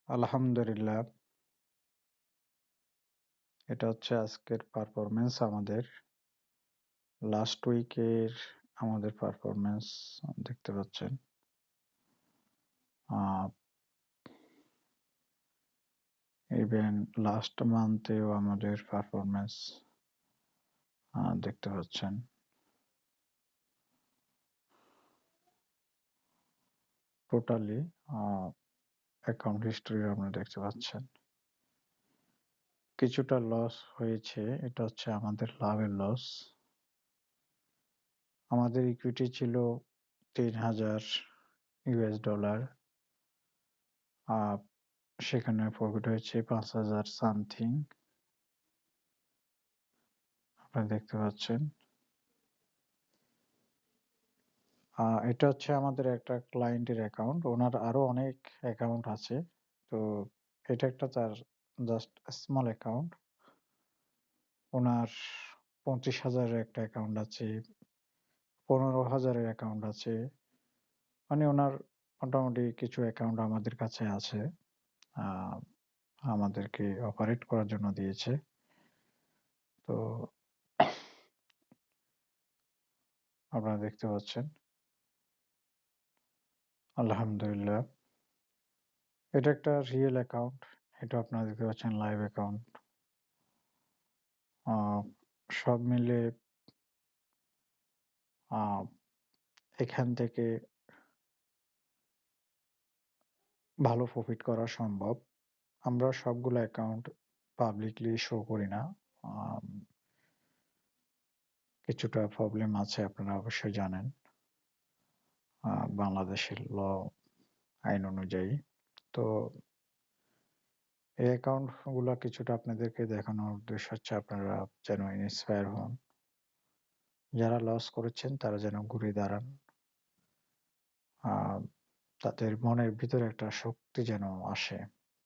আলহামদুলিল্লাহ। এটা হচ্ছে আজকের পারফরম্যান্স আমাদের। লাস্ট উইকের আমাদের পারফরম্যান্স দেখতে পাচ্ছেন। ইভেন লাস্ট মান্থেও আমাদের পারফরম্যান্স দেখতে পাচ্ছেন। টোটালি অ্যাকাউন্ট হিস্ট্রি আপনারা দেখতে পাচ্ছেন। কিছুটা লস হয়েছে, এটা হচ্ছে আমাদের লাভের লস। আমাদের ইকুইটি ছিল $৩,০০০ সেখানে প্রফিট হয়েছে ৫,০০০ সামথিং, আপনারা দেখতে পাচ্ছেন। এটা হচ্ছে আমাদের একটা ক্লায়েন্টের অ্যাকাউন্ট। ওনার আরো অনেক অ্যাকাউন্ট আছে। তো এটা একটা তার জাস্ট স্মল অ্যাকাউন্ট। ওনার ২৫,০০০ এর একটা অ্যাকাউন্ট আছে, ১৫,০০০ এর অ্যাকাউন্ট আছে। মানে ওনার মোটামুটি কিছু অ্যাকাউন্ট আমাদের কাছে আছে। আ আমাদেরকে অপারেট করার জন্য দিয়েছে। তো আপনারা দেখতে পাচ্ছেন। আলহামদুলিল্লাহ। এটা একটা রিয়েল অ্যাকাউন্ট। এটা আপনারা দেখতে পাচ্ছেন লাইভ অ্যাকাউন্ট। আ সব মিলে আ এখান থেকে ভালো প্রফিট করা সম্ভব। আমরা সবগুলো অ্যাকাউন্ট পাবলিকলি শো করি না। আম কিছুটা প্রবলেম আছে, আপনারা অবশ্যই জানেন। বাংলাদেশের আইন অনুযায়ী। তো এই অ্যাকাউন্ট গুলা কিছুটা আপনাদেরকে দেখানোর উদ্দেশ্য হচ্ছে আপনারা যেন ইন্সপায়ার হন। যারা লস করেছেন তারা যেন ঘুরে দাঁড়ান। আ তাদের মনের ভিতরে একটা শক্তি যেন আসে।